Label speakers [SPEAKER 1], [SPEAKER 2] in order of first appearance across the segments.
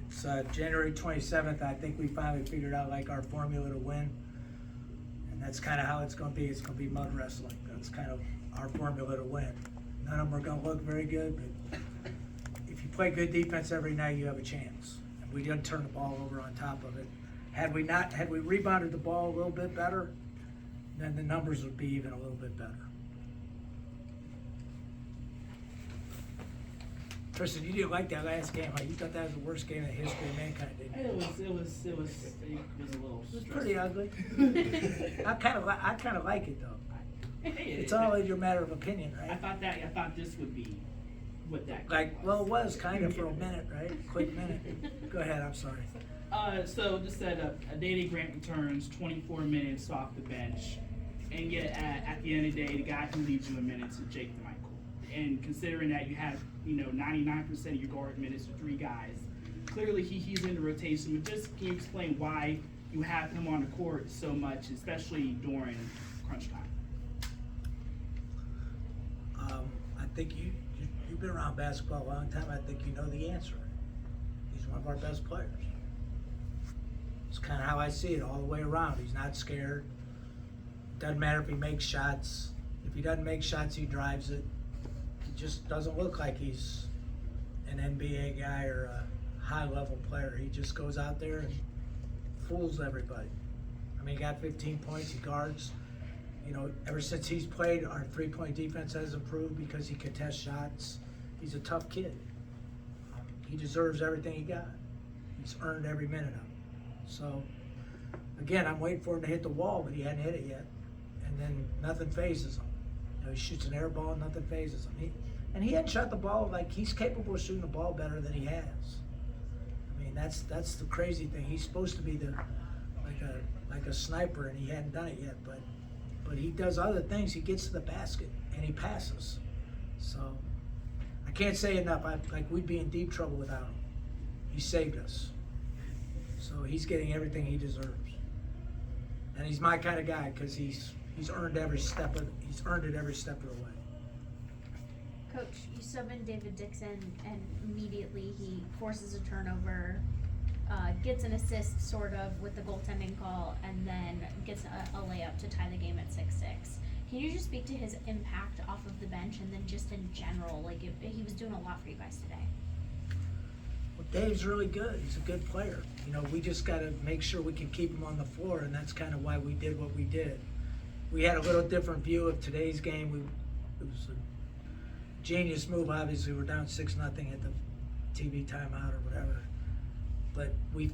[SPEAKER 1] It's January 27th. I think we finally figured out like our formula to win, and that's kind of how it's going to be. It's going to be mud wrestling. That's kind of our formula to win. None of them are going to look very good, but if you play good defense every night, you have a chance. And we didn't turn the ball over on top of it. Had we rebounded the ball a little bit better, then the numbers would be even a little bit better. Tristan, you didn't like that last game, huh? You thought that was the worst game in the history of mankind, didn't you?
[SPEAKER 2] It was a little.
[SPEAKER 1] It was pretty ugly. I kind of like it though. It's all in your matter of opinion, right?
[SPEAKER 2] I thought this would be what that.
[SPEAKER 1] Well, it was kind of for a minute, right? Quick minute. Go ahead. I'm sorry.
[SPEAKER 2] So just said Dede Grant returns 24 minutes off the bench, and yet at the end of the day, the guy who leads you in minutes is Jake Michael. And considering that you have 99% of your guard minutes to three guys, clearly he's in the rotation. But just can you explain why you have him on the court so much, especially during crunch time?
[SPEAKER 1] I think you've been around basketball a long time. I think you know the answer. He's one of our best players. It's kind of how I see it all the way around. He's not scared. Doesn't matter if he makes shots. If he doesn't make shots, he drives it. He just doesn't look like he's an NBA guy or a high-level player. He just goes out there and fools everybody. I mean, he got 15 points. He guards. Ever since he's played, our three-point defense has improved because he contests shots. He's a tough kid. He deserves everything he got. He's earned every minute of it. So, again, I'm waiting for him to hit the wall, but he hadn't hit it yet. And then nothing phases him. He shoots an air ball, nothing phases him. He hadn't shot the ball like he's capable of shooting the ball better than he has. I mean, that's the crazy thing. He's supposed to be like a sniper, and he hadn't done it yet. But he does other things. He gets to the basket and he passes. So I can't say enough. We'd be in deep trouble without him. He saved us. So he's getting everything he deserves. And he's my kind of guy because he's earned every step of it every step of the way.
[SPEAKER 3] Coach, you sub in David Duquesne and immediately he forces a turnover, gets an assist sort of with the goaltending call, and then gets a layup to tie the game at 6-6. Can you just speak to his impact off of the bench and then just in general, he was doing a lot for you guys today?
[SPEAKER 1] Well, Dave's really good. He's a good player. We just got to make sure we can keep him on the floor, and that's kind of why we did what we did. We had a little different view of today's game. It was a genius move. Obviously, we're down 6-0 at the TV timeout or whatever. But we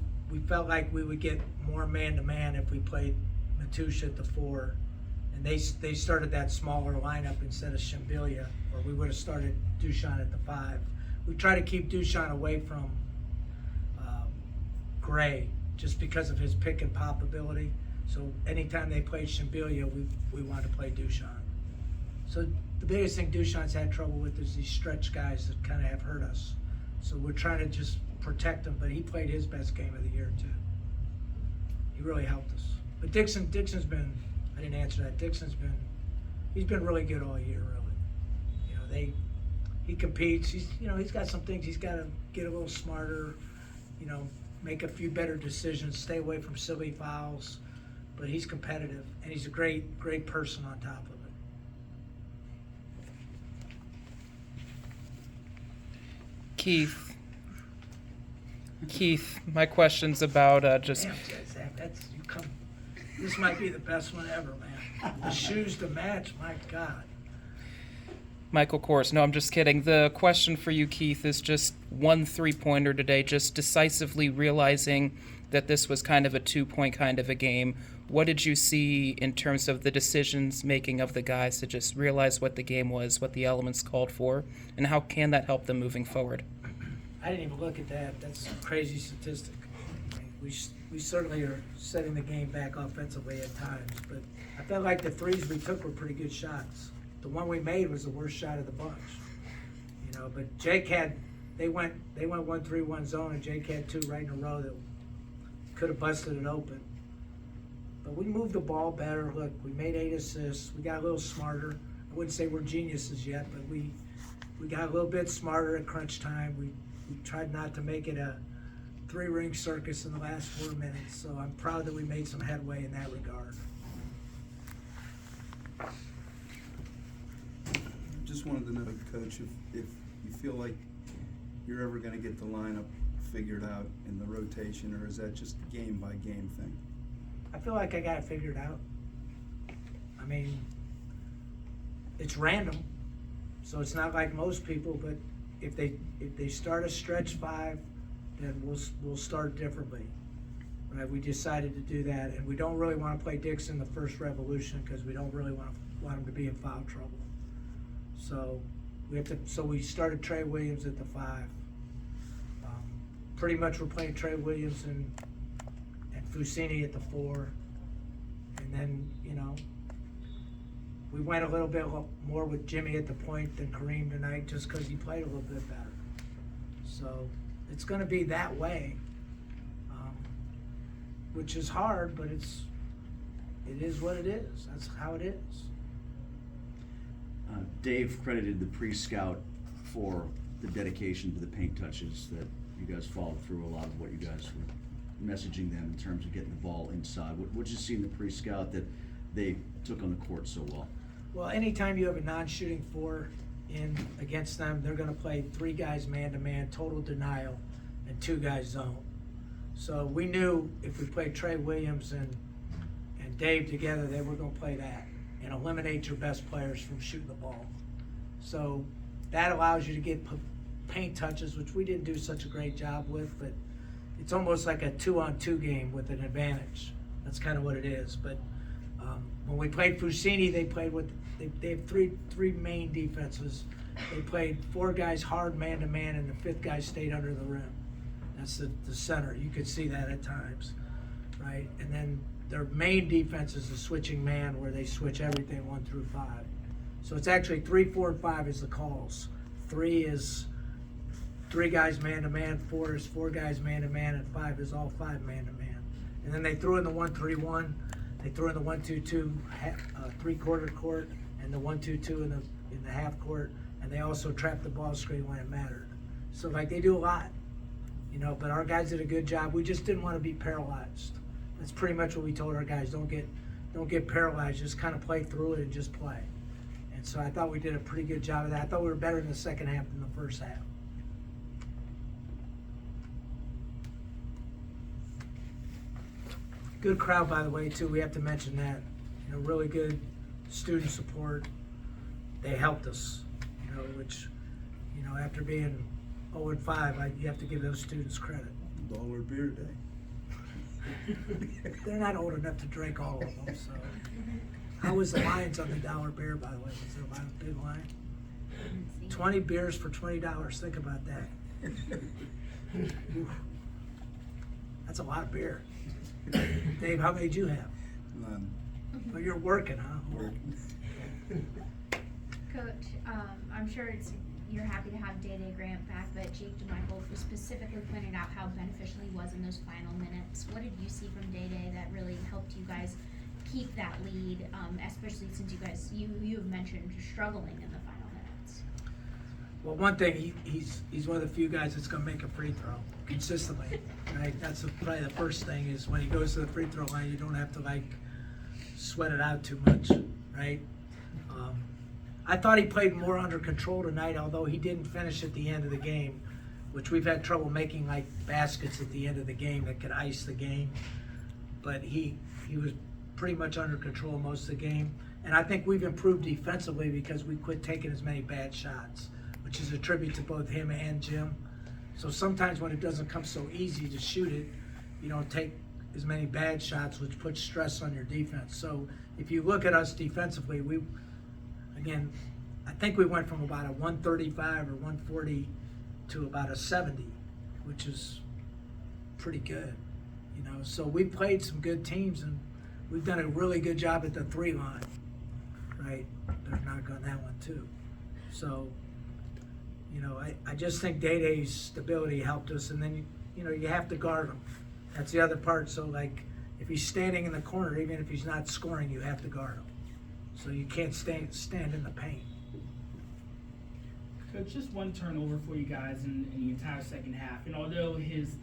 [SPEAKER 1] felt like we would get more man-to-man if we played Matusha at the 4. And they started that smaller lineup instead of Shimbilia, or we would have started Duquesne at the 5. We try to keep Duquesne away from Gray just because of his pick and pop ability. So anytime they played Shimbilia, we wanted to play Duquesne. So the biggest thing Duquesne's had trouble with is these stretch guys that kind of have hurt us. So we're trying to just protect him, but he played his best game of the year too. He really helped us. But Dixon's been, I didn't answer that. He's been really good all year, really. He competes. He's got some things he's got to get a little smarter, make a few better decisions, stay away from silly fouls. But he's competitive, and he's a great person on top of it.
[SPEAKER 4] Keith, my question's about just.
[SPEAKER 1] Damn, Zach, this might be the best one ever, man. The shoes to match, my God.
[SPEAKER 4] Michael Kors. No, I'm just kidding. The question for you, Keith, is just one three-pointer today, just decisively realizing that this was kind of a 2-point kind of a game. What did you see in terms of the decisions making of the guys to just realize what the game was, what the elements called for, and how can that help them moving forward?
[SPEAKER 1] I didn't even look at that. That's a crazy statistic. We certainly are setting the game back offensively at times, but I felt like the threes we took were pretty good shots. The one we made was the worst shot of the bunch. But Jake they went 1-3-1 zone, and Jake had 2 right in a row that could have busted it open. But we moved the ball better. Look, we made 8 assists. We got a little smarter. I wouldn't say we're geniuses yet, but we we got a little bit smarter at crunch time. We tried not to make it a three-ring circus in the last 4 minutes, so I'm proud that we made some headway in that regard.
[SPEAKER 5] Just wanted to know, Coach, if you feel like you're ever going to get the lineup figured out in the rotation, or is that just a game-by-game thing?
[SPEAKER 1] I feel like I got it figured out. I mean, it's random, so it's not like most people, but if they start a stretch five, then we'll start differently. Right? We decided to do that, and we don't really want to play Dixon the first revolution because we don't really want him to be in foul trouble. So we started Trey Williams at the 5. Pretty much we're playing Trey Williams and Fusini at the 4, and then we went a little bit more with Jimmy at the point than Kareem tonight, just because he played a little bit better. So it's going to be that way, which is hard, but it is what it is. That's how it is.
[SPEAKER 6] Dave credited the pre-scout for the dedication to the paint touches, that you guys followed through a lot of what you guys were messaging them in terms of getting the ball inside. What did you see in the pre-scout that they took on the court so well?
[SPEAKER 1] Well, anytime you have a non-shooting 4 in against them, they're going to play 3 guys man-to-man, total denial, and 2 guys zone. So we knew if we played Trey Williams and Dave together, they were going to play that and eliminate your best players from shooting the ball. So that allows you to get paint touches, which we didn't do such a great job with, but it's almost like a 2-on-2 game with an advantage. That's kind of what it is. But when we played Fusini, they played with they have three main defenses. They played 4 guys hard man-to-man, and the 5th guy stayed under the rim. That's the center. You could see that at times, right? And then their main defense is the switching man, where they switch everything 1 through 5. So it's actually 3, 4, and 5 is the calls. 3 is 3 guys man-to-man, 4 is 4 guys man-to-man, and 5 is all 5 man-to-man. And then they threw in the 1-3-1. They threw in the 1-2-2 three-quarter court and the 1-2-2 in the half court, and they also trapped the ball screen when it mattered. So they do a lot, but our guys did a good job. We just didn't want to be paralyzed. That's pretty much what we told our guys. Don't get paralyzed. Just kind of play through it and just play. And so I thought we did a pretty good job of that. I thought we were better in the second half than the first half. Good crowd, by the way, too. We have to mention that. Really good student support. They helped us, which, after being 0-5, you have to give those students credit.
[SPEAKER 5] Dollar beer day.
[SPEAKER 1] They're not old enough to drink all of them, so. How was the lines on the dollar beer, by the way? Was there a big line? 20 beers for $20. Think about that. Oof. That's a lot of beer. Dave, how many did you have?
[SPEAKER 5] None.
[SPEAKER 1] Well, you're working, huh?
[SPEAKER 5] Working.
[SPEAKER 3] Coach, I'm sure you're happy to have Day-Day Grant back, but Jake DeMichael was specifically pointed out how beneficial he was in those final minutes. What did you see from Day-Day that really helped you guys keep that lead, especially since you have mentioned struggling in the final minutes?
[SPEAKER 1] Well, one thing, he's one of the few guys that's going to make a free throw consistently, right? That's probably the first thing, is when he goes to the free throw line, you don't have to sweat it out too much, right? I thought he played more under control tonight, although he didn't finish at the end of the game, which we've had trouble making baskets at the end of the game that could ice the game. But he was pretty much under control most of the game. And I think we've improved defensively because we quit taking as many bad shots, which is a tribute to both him and Jim. So sometimes when it doesn't come so easy to shoot it, you don't take as many bad shots, which puts stress on your defense. So if you look at us defensively, I think we went from about a 135 or 140 to about a 70, which is pretty good. So we played some good teams, and we've done a really good job at the 3 line, right? Better knock on that one too. So, I just think Day-Day's stability helped us, and then you have to guard him. That's the other part. So if he's standing in the corner, even if he's not scoring, you have to guard him. So you can't stand in the paint.
[SPEAKER 2] Coach, just one turnover for you guys in the entire second half. And although his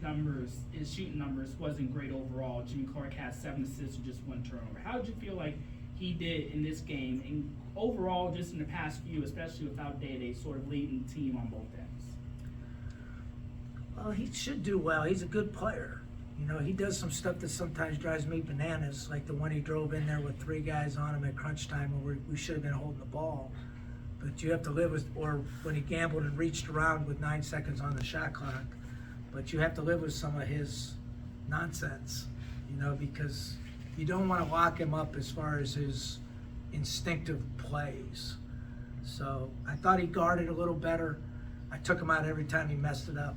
[SPEAKER 2] shooting numbers wasn't great overall, Jimmy Clark had 7 assists and just 1 turnover. How did you feel like he did in this game? And overall, just in the past few, especially without Day, sort of leading the team on both ends.
[SPEAKER 1] Well, he should do well. He's a good player. You know, he does some stuff that sometimes drives me bananas, like the one he drove in there with 3 guys on him at crunch time where we should have been holding the ball. But you have to live with, or when he gambled and reached around with 9 seconds on the shot clock. But you have to live with some of his nonsense, you know, because you don't want to lock him up as far as his instinctive plays. So I thought he guarded a little better. I took him out every time he messed it up,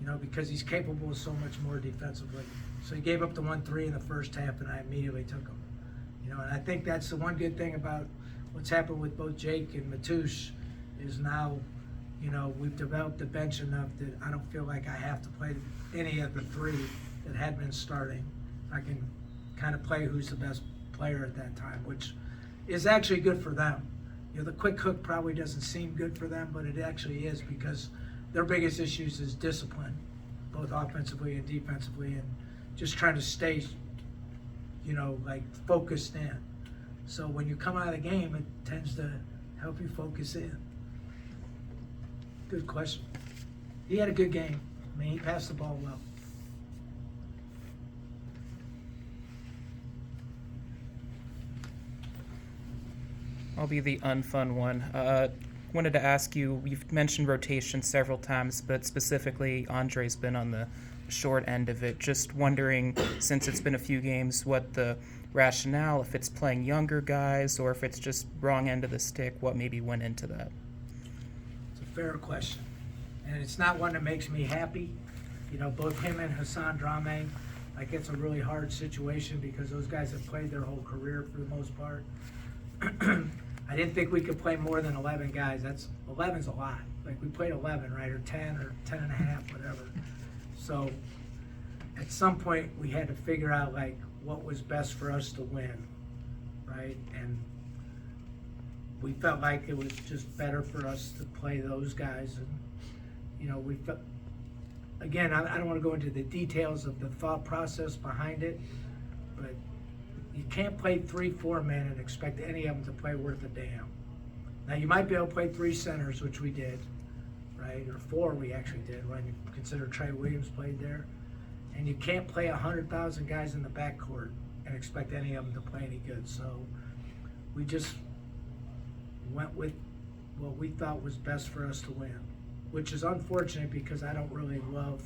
[SPEAKER 1] you know, because he's capable of so much more defensively. So he gave up the 1-3 in the first half, and I immediately took him. You know, and I think that's the one good thing about what's happened with both Jake and Matoush is now, you know, we've developed the bench enough that I don't feel like I have to play any of the 3 that had been starting. I can kind of play who's the best player at that time, which is actually good for them. You know, the quick hook probably doesn't seem good for them, but it actually is because their biggest issues is discipline, both offensively and defensively, and just trying to stay, you know, like focused in. So when you come out of the game, it tends to help you focus in. Good question. He had a good game. I mean, he passed the ball well.
[SPEAKER 4] I'll be the unfun one. Wanted to ask you, you've mentioned rotation several times, but specifically Andre's been on the short end of it. Just wondering, since it's been a few games, what the rationale, if it's playing younger guys or if it's just wrong end of the stick, what maybe went into that?
[SPEAKER 1] It's a fair question. And it's not one that makes me happy. You know, both him and Hassan Drame, like it's a really hard situation because those guys have played their whole career for the most part. I didn't think we could play more than 11 guys. 11's a lot. Like we played 11, right? Or 10 or 10 and a half, whatever. So at some point we had to figure out like what was best for us to win, right? And we felt like it was just better for us to play those guys. And, you know, we felt, again, I don't want to go into the details of the thought process behind it, but you can't play 3-4 men and expect any of them to play worth a damn. Now you might be able to play 3 centers, which we did, right? Or 4 we actually did when you consider Trey Williams played there. And you can't play 100,000 guys in the backcourt and expect any of them to play any good. So we just went with what we thought was best for us to win, which is unfortunate because I don't really love,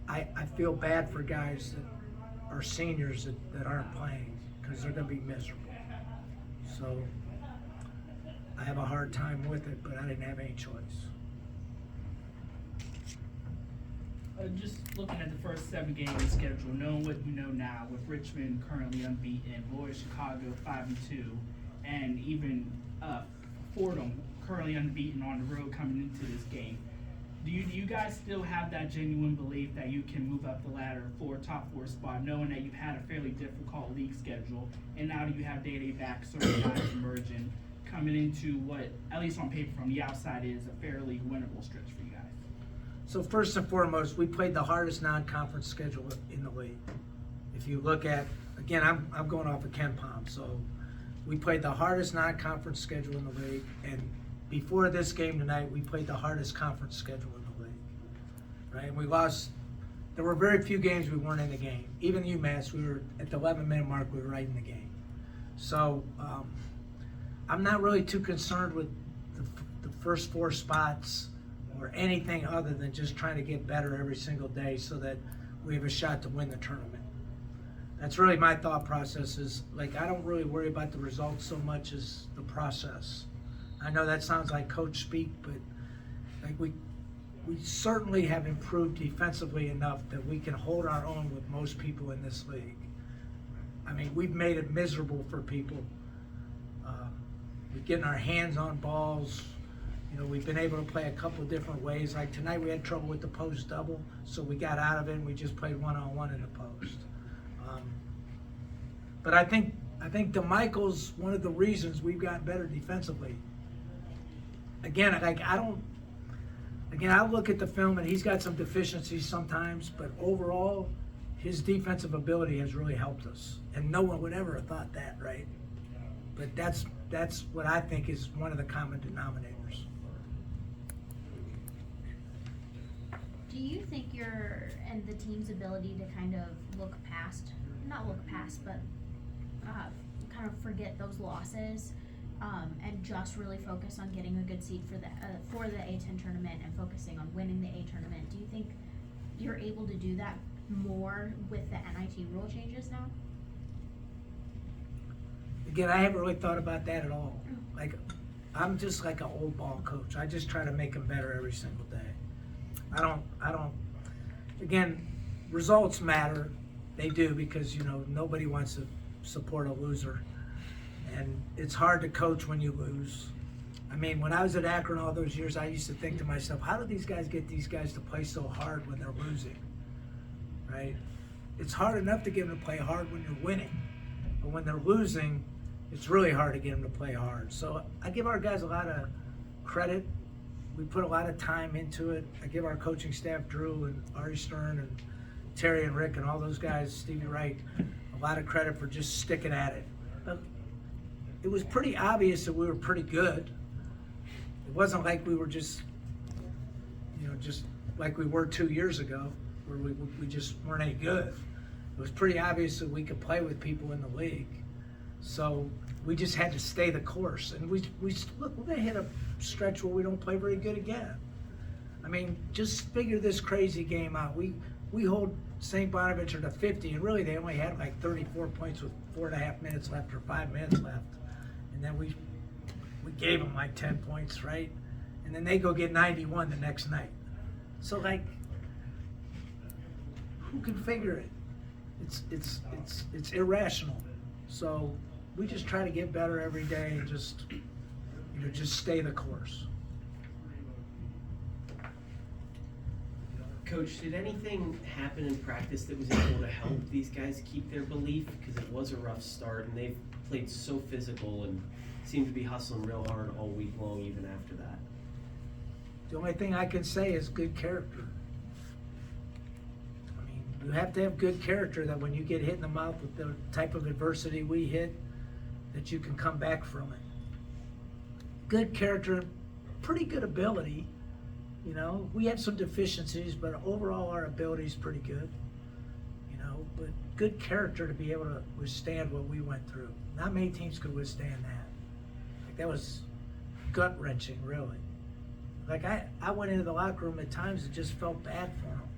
[SPEAKER 1] I feel bad for guys that are seniors that aren't playing because they're going to be miserable. So I have a hard time with it, but I didn't have any choice.
[SPEAKER 2] Just looking at the first 7 games schedule, knowing what you know now, with Richmond currently unbeaten, Loyola Chicago 5-2, and even Fordham currently unbeaten on the road coming into this game. Do you guys still have that genuine belief that you can move up the ladder for a top 4 spot, knowing that you've had a fairly difficult league schedule, and now that you have Day back, certain guys emerging, coming into what, at least on paper from the outside, is a fairly winnable stretch for you guys?
[SPEAKER 1] So first and foremost, we played the hardest non-conference schedule in the league. If you look at, again, I'm going off of Ken Palm, so we played the hardest non-conference schedule in the league, and before this game tonight, we played the hardest conference schedule in the league, right? And we lost, there were very few games we weren't in the game. Even UMass, we were at the 11-minute mark, we were right in the game. So I'm not really too concerned with the first 4 spots or anything other than just trying to get better every single day so that we have a shot to win the tournament. That's really my thought process is, like, I don't really worry about the results so much as the process. I know that sounds like coach speak, but like we certainly have improved defensively enough that we can hold our own with most people in this league. I mean, we've made it miserable for people. We're getting our hands on balls. You know, we've been able to play a couple of different ways. Like tonight we had trouble with the post double, so we got out of it and we just played one-on-one in the post. But I think DeMichael's one of the reasons we've gotten better defensively. again, like, I don't, again, I look at the film and he's got some deficiencies sometimes, but overall, his defensive ability has really helped us. And no one would ever have thought that, right? But that's what I think is one of the common denominators.
[SPEAKER 3] Do you think your and the team's ability to kind of not look past, but kind of forget those losses, and just really focus on getting a good seed for the A10 tournament and focusing on winning the A tournament? Do you think you're able to do that more with the NIT rule changes now?
[SPEAKER 1] Again, I haven't really thought about that at all. Like, I'm just like an old ball coach. I just try to make them better every single day. I don't, again, results matter. They do, because, you know, nobody wants to support a loser. And it's hard to coach when you lose. I mean, when I was at Akron all those years, I used to think to myself, how do these guys get these guys to play so hard when they're losing, right? It's hard enough to get them to play hard when you're winning. But when they're losing, it's really hard to get them to play hard. So I give our guys a lot of credit. We put a lot of time into it. I give our coaching staff, Drew and Ari Stern and Terry and Rick and all those guys, Stevie Wright, a lot of credit for just sticking at it. But it was pretty obvious that we were pretty good. It wasn't like we were just, you know, just like we were 2 years ago, where we just weren't any good. It was pretty obvious that we could play with people in the league. So we just had to stay the course. And look, we're gonna hit a stretch where we don't play very good again. I mean, just figure this crazy game out. We hold St. Bonaventure to 50, and really they only had like 34 points with 4.5 minutes left or 5 minutes left. And then we gave them like 10 points, right? And then they go get 91 the next night. So, like, who can figure it? It's irrational. So we just try to get better every day and just, you know, just stay the course.
[SPEAKER 7] Coach, did anything happen in practice that was able to help these guys keep their belief? Because it was a rough start, and they've played so physical and seemed to be hustling real hard all week long, even after that.
[SPEAKER 1] The only thing I can say is good character. I mean, you have to have good character that when you get hit in the mouth with the type of adversity we hit, that you can come back from it. Good character, pretty good ability. You know, we have some deficiencies, but overall our ability is pretty good. You know, but good character to be able to withstand what we went through. Not many teams could withstand that. Like, that was gut-wrenching, really. Like, I went into the locker room at times and just felt bad for them.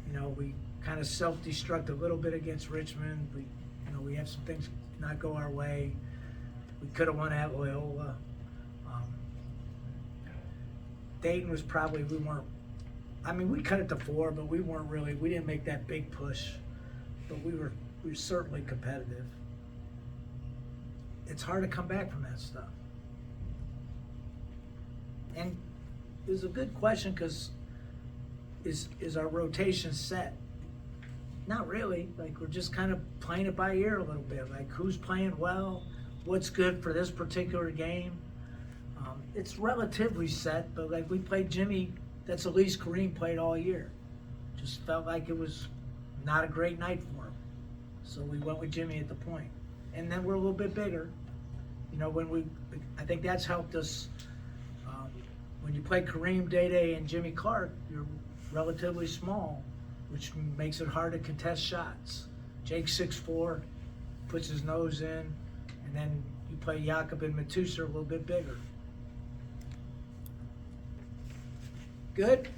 [SPEAKER 1] You know, we kind of self-destruct a little bit against Richmond. We have some things not go our way. We could have won at Loyola. Dayton was probably, we cut it to 4, but we didn't make that big push. But we were certainly competitive. It's hard to come back from that stuff. And it was a good question, because is our rotation set? Not really. Like, we're just kind of playing it by ear a little bit. Like, who's playing well? What's good for this particular game? It's relatively set, but like, we played Jimmy. That's the least Kareem played all year. Just felt like it was not a great night for him. So we went with Jimmy at the point. And then we're a little bit bigger. You know, I think that's helped us. When you play Kareem, Day-Day, and Jimmy Clark, you're relatively small, which makes it hard to contest shots. Jake 6'4", puts his nose in, and then you play Jakob and Matusa a little bit bigger. Good?